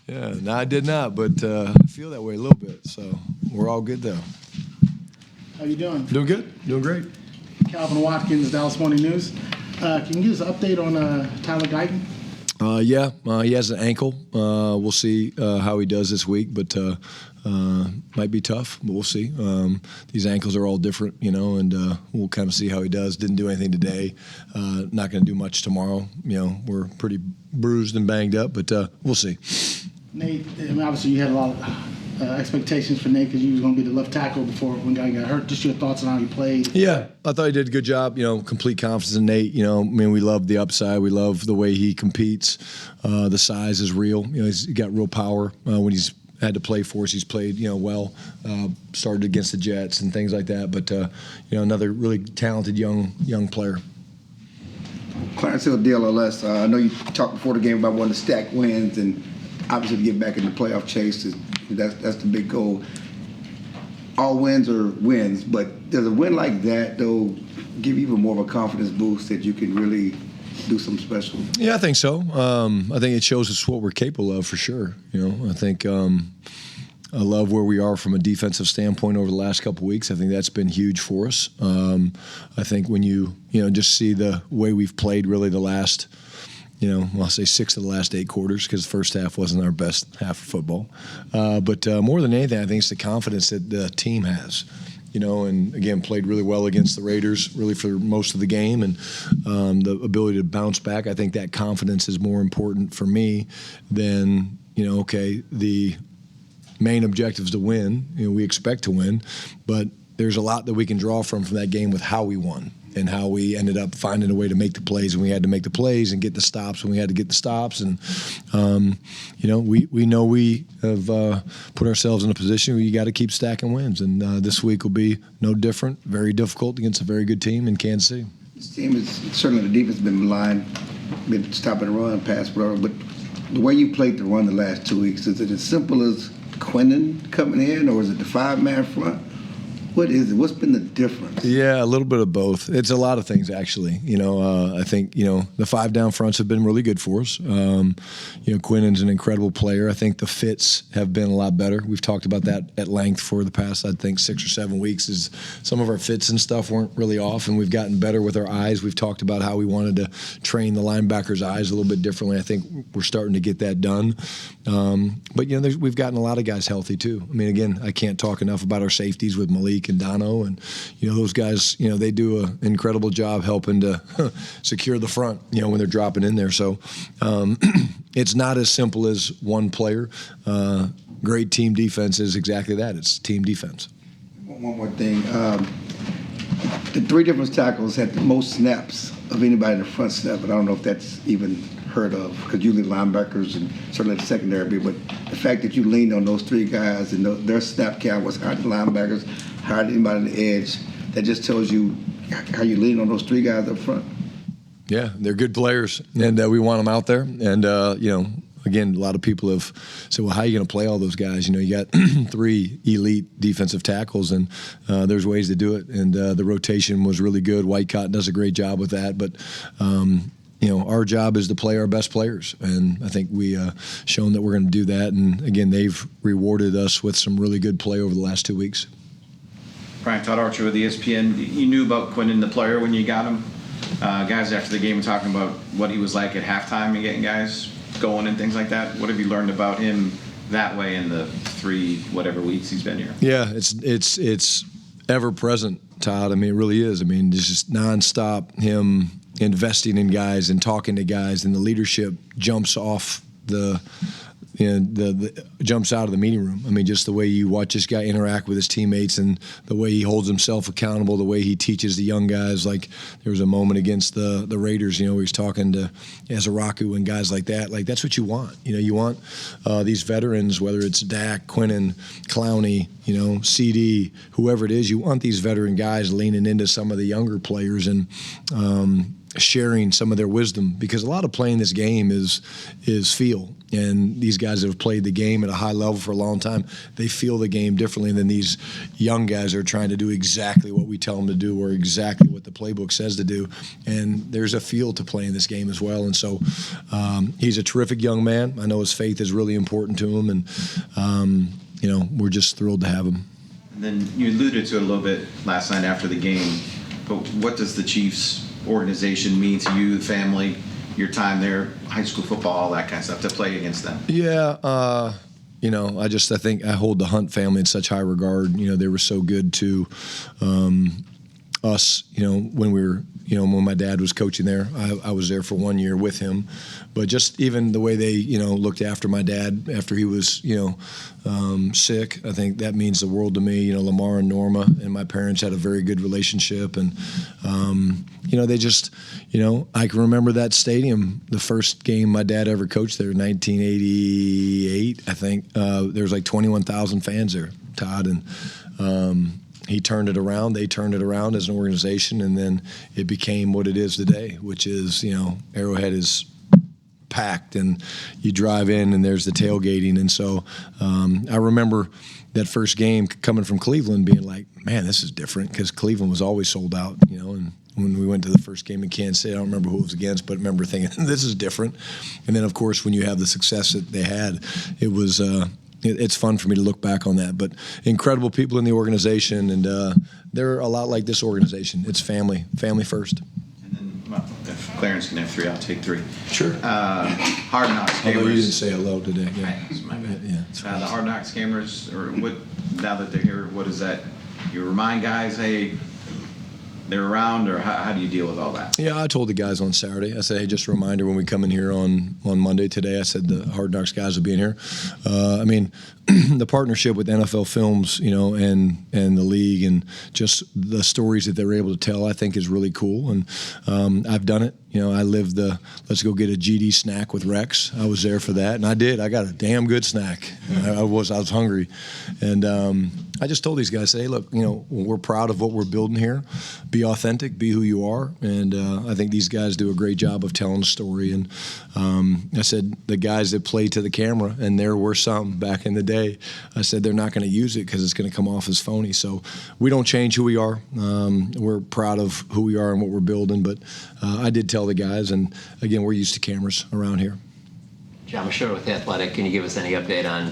Yeah, no, I did not, but I feel that way a little bit. So we're all good, though. How you doing? Doing good. Doing great. Calvin Watkins, Dallas Morning News. Can you give us an update on Tyler Guyton? He has an ankle. We'll see how he does this week, but might be tough, but we'll see. These ankles are all different, and we'll kind of see how he does. Didn't do anything today. Not going to do much tomorrow. We're pretty bruised and banged up, but we'll see. Nate, obviously you had a lot of expectations for Nate because you was going to be the left tackle before when guy got hurt. Just your thoughts on how he played. Yeah, I thought he did a good job. Complete confidence in Nate. We love the upside. We love the way he competes. The size is real. He's got real power when he's had to play for us. He's played, well, started against the Jets and things like that. But, another really talented young player. Clarence Hill, DLLS. I know you talked before the game about wanting to stack wins and obviously to get back in the playoff chase. That's the big goal. All wins are wins, but does a win like that, though, give you even more of a confidence boost that you can really do something special? Yeah, I think so. I think it shows us what we're capable of for sure. I think I love where we are from a defensive standpoint over the last couple of weeks. I think that's been huge for us. I think when you just see the way we've played really the last, I'll say 6 of the last 8 quarters because the first half wasn't our best half of football. But more than anything, I think it's the confidence that the team has. And again, played really well against the Raiders really for most of the game, and the ability to bounce back. I think that confidence is more important for me than, the main objective is to win. We expect to win, but there's a lot that we can draw from that game with how we won and how we ended up finding a way to make the plays when we had to make the plays and get the stops when we had to get the stops. And, we know we have put ourselves in a position where you got to keep stacking wins. And this week will be no different, very difficult against a very good team in Kansas City. This team is certainly the defense has been maligned, been stopping the run, pass, whatever. But the way you played the run the last 2 weeks, is it as simple as Quinnen coming in, or is it the 5-man front? What is it? What's been the difference? Yeah, a little bit of both. It's a lot of things, actually. I think, the 5 down fronts have been really good for us. Quinnen's an incredible player. I think the fits have been a lot better. We've talked about that at length for the past, I think, 6 or 7 weeks. Is some of our fits and stuff weren't really off, and we've gotten better with our eyes. We've talked about how we wanted to train the linebackers' eyes a little bit differently. I think we're starting to get that done. But, we've gotten a lot of guys healthy, too. Again, I can't talk enough about our safeties with Malik and Dono, and those guys, they do an incredible job helping to secure the front, when they're dropping in there. So it's not as simple as one player. Great team defense is exactly that. It's team defense. One more thing. The 3 different tackles had the most snaps of anybody in the front step, but I don't know if that's even heard of, because usually linebackers and certainly the secondary, but the fact that you leaned on those 3 guys and their snap count was higher than linebackers, higher than anybody on the edge, that just tells you how you lean on those 3 guys up front. Yeah, they're good players, and we want them out there. And, again, a lot of people have said, well, how are you going to play all those guys? You got 3 elite defensive tackles, and there's ways to do it. And the rotation was really good. Whitecott does a great job with that. But, our job is to play our best players. And I think we shown that we're going to do that. And, again, they've rewarded us with some really good play over the last 2 weeks. Brian Todd Archer with ESPN. You knew about Quinnen, the player, when you got him. Guys after the game were talking about what he was like at halftime and getting guys going and things like that. What have you learned about him that way in the 3 whatever weeks he's been here? Yeah, it's ever present, Todd. It really is. It's just nonstop him investing in guys and talking to guys, and the leadership jumps off the jumps out of the meeting room. Just the way you watch this guy interact with his teammates and the way he holds himself accountable, the way he teaches the young guys. Like there was a moment against the Raiders, where he's talking to Azaraku and guys like that. Like that's what you want. You want these veterans, whether it's Dak, Quinnen, Clowney, CD, whoever it is, you want these veteran guys leaning into some of the younger players and sharing some of their wisdom, because a lot of playing this game is feel. And these guys that have played the game at a high level for a long time, they feel the game differently than these young guys that are trying to do exactly what we tell them to do or exactly what the playbook says to do. And there's a feel to playing this game as well. And so he's a terrific young man. I know his faith is really important to him, and we're just thrilled to have him. And then you alluded to it a little bit last night after the game, but what does the Chiefs organization mean to you, the family, your time there, high school football, all that kind of stuff, to play against them? Yeah, I think I hold the Hunt family in such high regard. They were so good to us, when we were, when my dad was coaching there. I was there for 1 year with him. But just even the way they, looked after my dad after he was, sick, I think that means the world to me. Lamar and Norma and my parents had a very good relationship. And, they just, I can remember that stadium, the first game my dad ever coached there, 1988, I think. There was like 21,000 fans there, Todd. And he turned it around. They turned it around as an organization. And then it became what it is today, which is, Arrowhead is packed, and you drive in and there's the tailgating. And so I remember that first game coming from Cleveland being like, man, this is different, because Cleveland was always sold out, and when we went to the first game in Kansas City, I don't remember who it was against, but I remember thinking, this is different. And then, of course, when you have the success that they had, it was it's fun for me to look back on that. But incredible people in the organization, and they're a lot like this organization. It's family first. Well, if Clarence can have three, I'll take three. Sure. Hard Knocks gamers. Although you didn't say hello today. Yeah. Right, that's my bad. Yeah, it's fine. The Hard Knocks gamers, or what? Now that they're here, what is that? You remind guys, hey, they're around, or how do you deal with all that? Yeah, I told the guys on Saturday. I said, hey, just a reminder when we come in here on Monday today. I said the Hard Knocks guys will be in here. The partnership with NFL Films, and the league, and just the stories that they're able to tell, I think is really cool. And I've done it. I lived the let's go get a GD snack with Rex. I was there for that, and I did. I got a damn good snack. I was hungry, and I just told these guys, hey, look, we're proud of what we're building here. Be authentic, be who you are, and I think these guys do a great job of telling the story. And I said the guys that play to the camera, and there were some back in the day, I said they're not going to use it because it's going to come off as phony. So we don't change who we are. We're proud of who we are and what we're building. But I did tell the guys, and again, we're used to cameras around here. John Machota with The Athletic. Can you give us any update on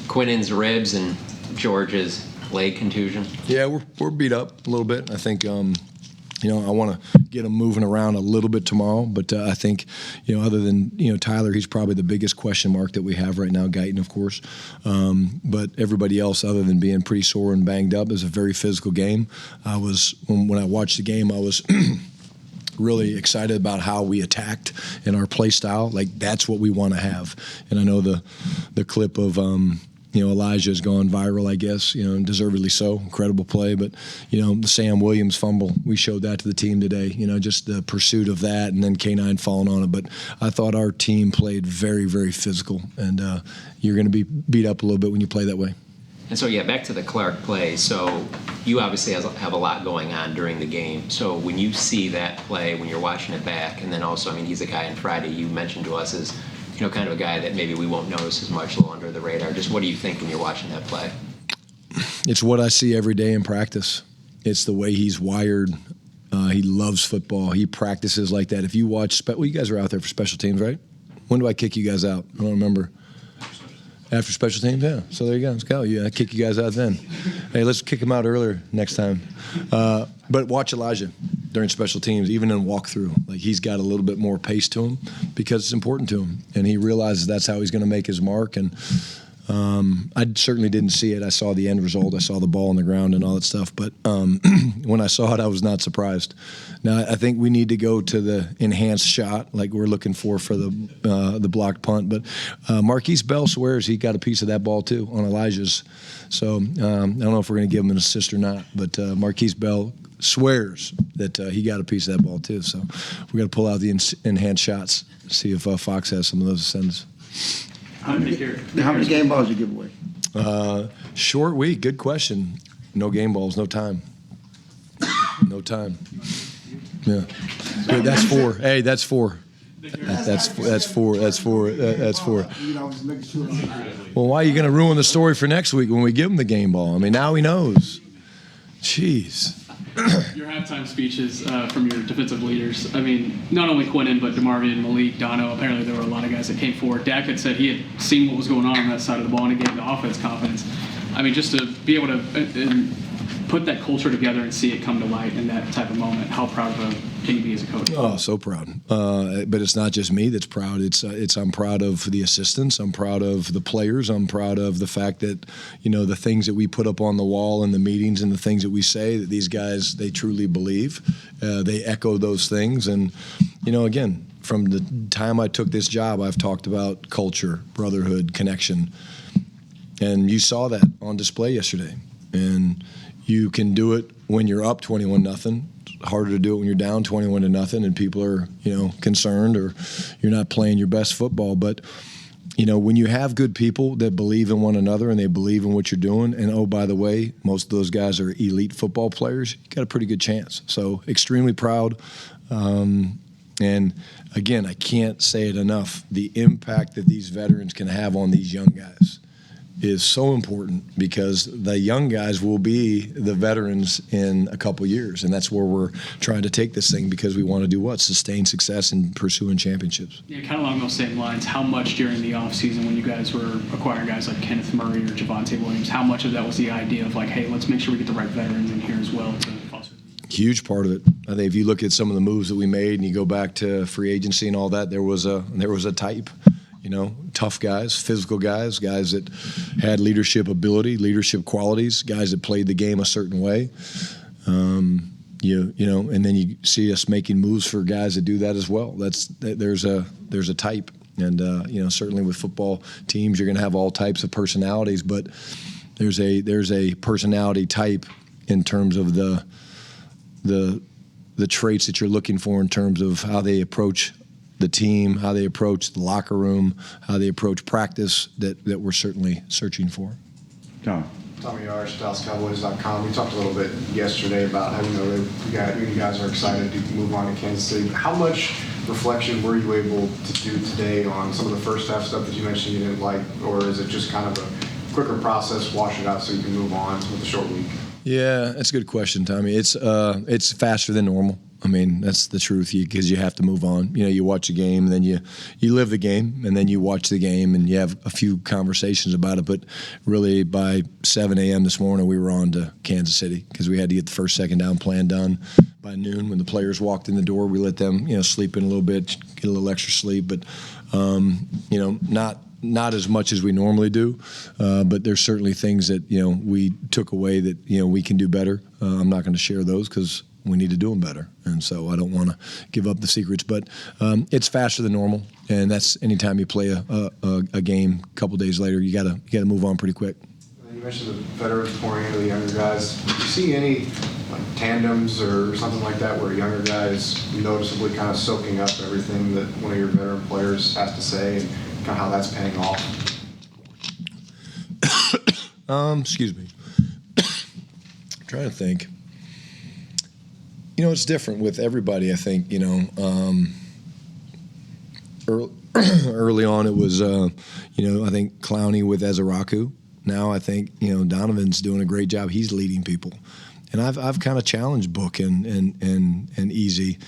Quinnen's ribs and George's leg contusion? Yeah, we're beat up a little bit. I think I want to get him moving around a little bit tomorrow, but I think other than Tyler, he's probably the biggest question mark that we have right now. Guyton, of course, but everybody else, other than being pretty sore and banged up, is a very physical game. When I watched the game, I was really excited about how we attacked in our play style. Like, that's what we want to have. And I know the clip of Elijah's gone viral, I guess, and deservedly so. Incredible play. But, the Sam Williams fumble, we showed that to the team today, just the pursuit of that, and then K9 falling on it. But I thought our team played very, very physical, and you're going to be beat up a little bit when you play that way. And so, back to the Clark play. So you obviously have a lot going on during the game. So when you see that play, when you're watching it back, and then also, he's a guy on Friday you mentioned to us as, kind of a guy that maybe we won't notice as much, a little under the radar. Just what do you think when you're watching that play? It's what I see every day in practice. It's the way he's wired. He loves football. He practices like that. If you watch, you guys are out there for special teams, right? When do I kick you guys out? I don't remember. After special teams, yeah. So there you go. Let's go. Yeah, I kick you guys out then. Hey, let's kick him out earlier next time. But watch Elijah during special teams, even in walkthrough. Like, he's got a little bit more pace to him because it's important to him, and he realizes that's how he's going to make his mark. And I certainly didn't see it. I saw the end result. I saw the ball on the ground and all that stuff. But when I saw it, I was not surprised. Now, I think we need to go to the enhanced shot like we're looking for the blocked punt. But Marquise Bell swears he got a piece of that ball, too, on Elijah's. So I don't know if we're going to give him an assist or not. But Marquise Bell swears that he got a piece of that ball, too. So we got to pull out the enhanced shots, see if Fox has some of those sends. How many game balls you give away? Short week. Good question. No game balls. No time. No time. Yeah. Good, that's 4. Hey, that's 4. That's four. You know, just making sure. Well, why are you going to ruin the story for next week when we give him the game ball? I mean, now he knows. Jeez. Your halftime speeches from your defensive leaders. I mean, not only Quinnen, but DeMarvion, Malik, Dono. Apparently, there were a lot of guys that came forward. Dak had said he had seen what was going on that side of the ball, and it gave the offense confidence. I mean, just to be able to put that culture together and see it come to light in that type of moment, how proud of can you be as a coach? Oh, so proud. But it's not just me that's proud. I'm proud of the assistants. I'm proud of the players. I'm proud of the fact that, you know, the things that we put up on the wall in the meetings and the things that we say, that these guys, they truly believe. They echo those things. And, you know, again, from the time I took this job, I've talked about culture, brotherhood, connection. And you saw that on display yesterday. And you can do it when you're up 21-0. Harder to do it when you're down 21-0 and people are, you know, concerned or you're not playing your best football. But, you know, when you have good people that believe in one another and they believe in what you're doing, and oh, by the way, most of those guys are elite football players, you got a pretty good chance. So extremely proud. And again, I can't say it enough. The impact that these veterans can have on these young guys is so important, because the young guys will be the veterans in a couple years, and that's where we're trying to take this thing, because we want to do what? Sustain success and pursuing championships. Yeah, kind of along those same lines, how much during the offseason when you guys were acquiring guys like Kenneth Murray or Javonte Williams, how much of that was the idea of like, hey, let's make sure we get the right veterans in here as well to foster? Huge part of it. I think if you look at some of the moves that we made and you go back to free agency and all that, there was a type. You know, tough guys, physical guys that had leadership ability, leadership qualities, guys that played the game a certain way. You know, and then you see us making moves for guys that do that as well. There's a type, and you know, certainly with football teams, you're going to have all types of personalities, but there's a personality type in terms of the traits that you're looking for in terms of how they approach the team, how they approach the locker room, how they approach practice, that we're certainly searching for. Tom. Tommy Yarsh, DallasCowboys.com. We talked a little bit yesterday about how, you know, you guys are excited to move on to Kansas City. How much reflection were you able to do today on some of the first half stuff that you mentioned you didn't like, or is it just kind of a quicker process, wash it out so you can move on with the short week? Yeah, that's a good question, Tommy. It's faster than normal. I mean, that's the truth, because you have to move on. You know, you watch a game, and then you live the game, and then you watch the game, and you have a few conversations about it. But really, by 7 a.m. this morning, we were on to Kansas City, because we had to get the first, second down plan done by noon. When the players walked in the door, we let them, you know, sleep in a little bit, get a little extra sleep. But, you know, not as much as we normally do, but there's certainly things that, you know, we took away that, you know, we can do better. I'm not going to share those because we need to do them better, and so I don't want to give up the secrets. But it's faster than normal, and that's anytime you play a game. A couple days later, you gotta move on pretty quick. You mentioned the veterans pouring into the younger guys. Do you see any like tandems or something like that where younger guys noticeably kind of soaking up everything that one of your veteran players has to say, and kind of how that's paying off? Excuse me. I'm trying to think. You know, it's different with everybody, I think. You know, early on it was, you know, I think Clowney with Ezeraku. Now I think, you know, Donovan's doing a great job. He's leading people. And I've kind of challenged Book and Easy,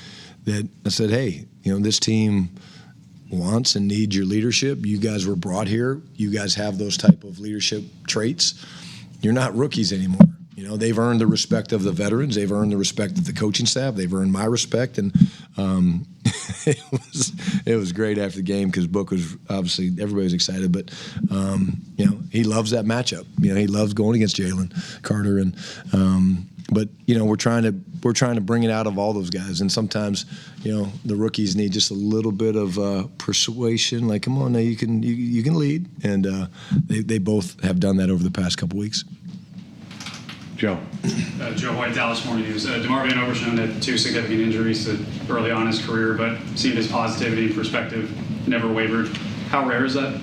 that I said, hey, you know, this team wants and needs your leadership. You guys were brought here. You guys have those type of leadership traits. You're not rookies anymore. You know, they've earned the respect of the veterans. They've earned the respect of the coaching staff. They've earned my respect. And it was great after the game, because Book was obviously, everybody was excited. But, you know, he loves that matchup. You know, he loves going against Jalen Carter. And but, you know, we're trying to bring it out of all those guys. And sometimes, you know, the rookies need just a little bit of persuasion. Like, come on, now you can lead. And they both have done that over the past couple weeks. Joe. Joe White, Dallas Morning News. DeMarvion Overshown had 2 significant injuries early on in his career, but seemed his positivity and perspective never wavered. How rare is that?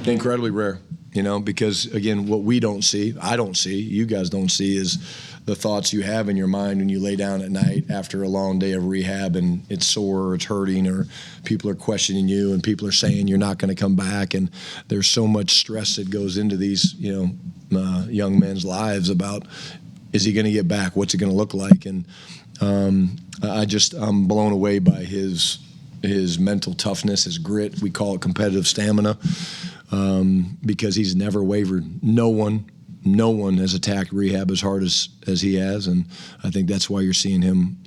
Incredibly rare. because again, what we don't see, I don't see, you guys don't see, is the thoughts you have in your mind when you lay down at night after a long day of rehab and it's sore or it's hurting or people are questioning you and people are saying you're not going to come back, and there's so much stress that goes into these young men's lives about, is he going to get back, what's it going to look like? And I'm blown away by his mental toughness, his grit. We call it competitive stamina, because he's never wavered. No one has attacked rehab as hard as he has, and I think that's why you're seeing him,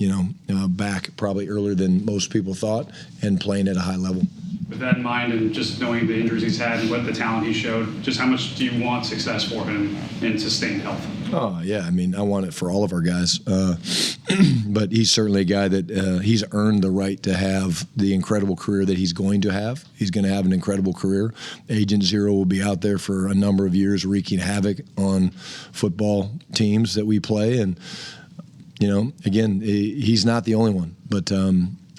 back probably earlier than most people thought and playing at a high level. With that in mind, and just knowing the injuries he's had and what the talent he showed, just how much do you want success for him in sustained health? Oh, yeah. I mean, I want it for all of our guys. But he's certainly a guy that he's earned the right to have the incredible career that he's going to have. He's going to have an incredible career. Agent Zero will be out there for a number of years wreaking havoc on football teams that we play. And, again, he's not the only one. But,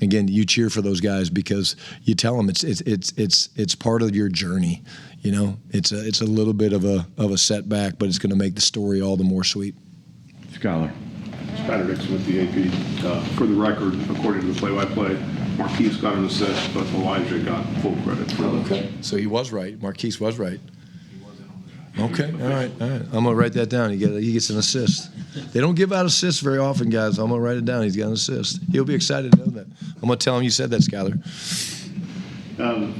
again, you cheer for those guys because you tell them it's part of your journey. It's a little bit of a setback, but it's going to make the story all the more sweet. Scholar. Skyler Dixon with the AP. For the record, according to the play-by-play, Marquise got an assist, but Elijah got full credit for it. Okay. So he was right. Marquise was right. Okay. All right. I'm going to write that down. He gets an assist. They don't give out assists very often, guys. I'm going to write it down. He's got an assist. He'll be excited to know that. I'm going to tell him you said that, Skyler.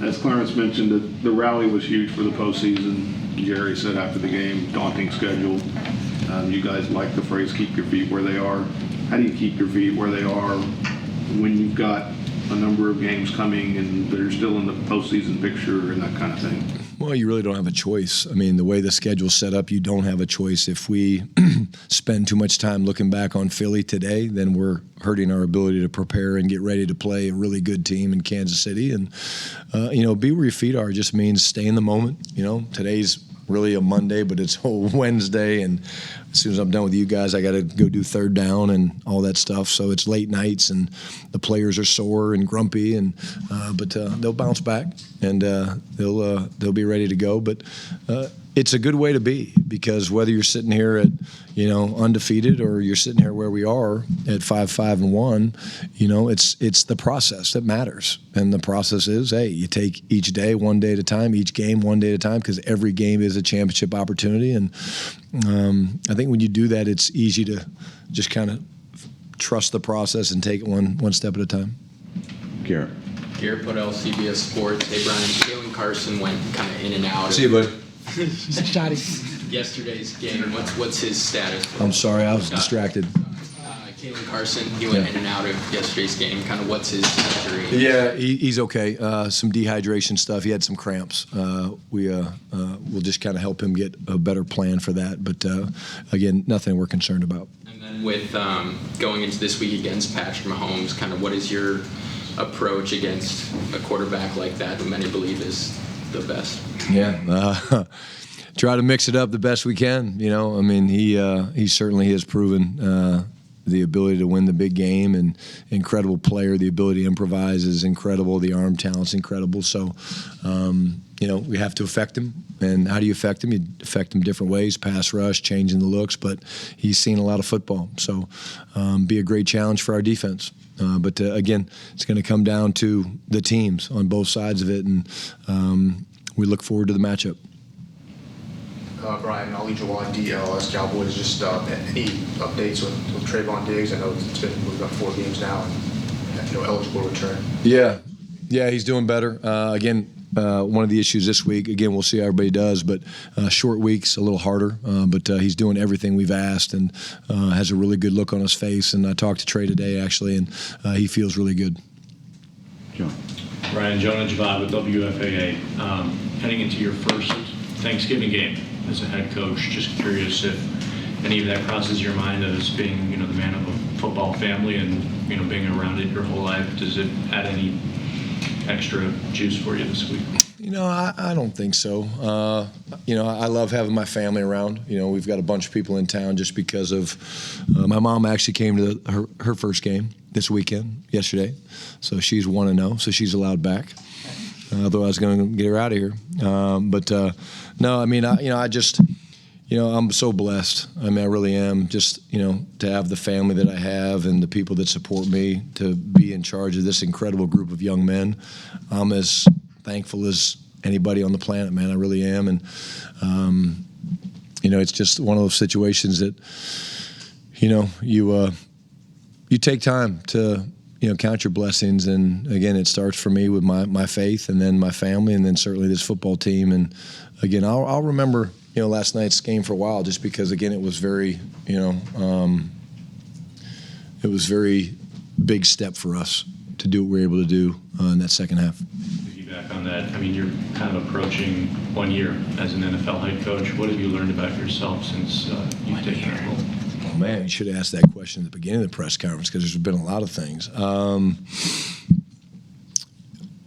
As Clarence mentioned, the rally was huge for the postseason. Jerry said after the game, daunting schedule. You guys like the phrase, keep your feet where they are. How do you keep your feet where they are when you've got a number of games coming and they're still in the postseason picture and that kind of thing? Well, you really don't have a choice. I mean, the way the schedule's set up, you don't have a choice. If we spend too much time looking back on Philly today, then we're hurting our ability to prepare and get ready to play a really good team in Kansas City. And, be where your feet are just means stay in the moment. Today's really a Monday, but it's a Wednesday, and as soon as I'm done with you guys, I got to go do third down and all that stuff. So it's late nights, and the players are sore and grumpy, but they'll bounce back and they'll be ready to go. But it's a good way to be, because whether you're sitting here at undefeated or you're sitting here where we are at 5-5-1, it's the process that matters. And the process is, hey, you take each day one day at a time, each game one day at a time, because every game is a championship opportunity. And I think when you do that, it's easy to just kind of trust the process and take it one step at a time. Garrett. Garrett Podell, CBS Sports. Hey, Brian, Jalen Carson went kind of in and out. See you, buddy. Yesterday's game, what's his status? I'm sorry, I was distracted. Jalen Carson, he went in and out of yesterday's game. Kind of what's his history? Yeah, he's okay. Some dehydration stuff. He had some cramps. We'll just kind of help him get a better plan for that. But again, nothing we're concerned about. And then with going into this week against Patrick Mahomes, kind of what is your approach against a quarterback like that, who many believe is the best? Yeah. Try to mix it up the best we can. I mean, he certainly has proven the ability to win the big game, and incredible player. The ability to improvise is incredible. The arm talent's incredible. So, we have to affect him. And how do you affect him? You affect him different ways: pass rush, changing the looks. But he's seen a lot of football, so be a great challenge for our defense. But again, it's going to come down to the teams on both sides of it, and we look forward to the matchup. Brian, Ali Jawan, DLS Cowboys. Just any updates with Trayvon Diggs? I know we've got 4 games now, and eligible return. Yeah, he's doing better. Again, one of the issues this week. Again, we'll see how everybody does, but short weeks a little harder. But he's doing everything we've asked, and has a really good look on his face. And I talked to Trey today actually, and he feels really good. John. Brian, Jonah Javad with WFAA. Heading into your first Thanksgiving game as a head coach, just curious if any of that crosses your mind as being, the man of a football family and, being around it your whole life. Does it add any extra juice for you this week? I don't think so. I love having my family around. We've got a bunch of people in town just because of my mom actually came to her first game this weekend, yesterday. So she's 1-0, so she's allowed back. Although I was going to get her out of here. No, I mean, I just, I'm so blessed. I mean, I really am. Just, to have the family that I have and the people that support me, to be in charge of this incredible group of young men. I'm as thankful as anybody on the planet, man. I really am. And, it's just one of those situations that, you take time to, count your blessings. And again, it starts for me with my faith, and then my family, and then certainly this football team. And again, I'll remember, last night's game for a while, just because again, it was very, it was very big step for us to do what we were able to do in that second half. Piggyback on that, I mean, you're kind of approaching 1 year as an NFL head coach. What have you learned about yourself since you've taken that role? Oh, man, you should have asked that question at the beginning of the press conference, because there's been a lot of things.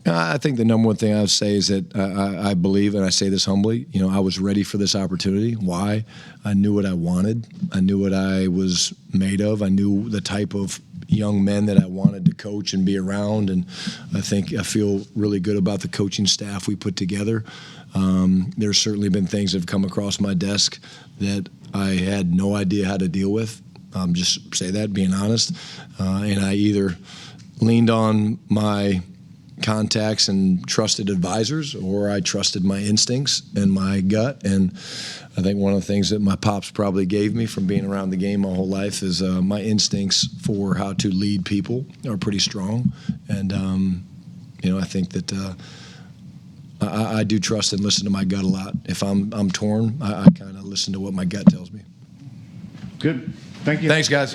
I think the number one thing I would say is that I believe, and I say this humbly, I was ready for this opportunity. Why? I knew what I wanted. I knew what I was made of. I knew the type of young men that I wanted to coach and be around, and I feel really good about the coaching staff we put together. There's certainly been things that have come across my desk that I had no idea how to deal with. Just say that, being honest. And I either leaned on my contacts and trusted advisors, or I trusted my instincts and my gut. And I think one of the things that my pops probably gave me from being around the game my whole life is my instincts for how to lead people are pretty strong. And, I think that I do trust and listen to my gut a lot. If I'm torn, I kind of listen to what my gut tells me. Good. Thank you. Thanks, guys.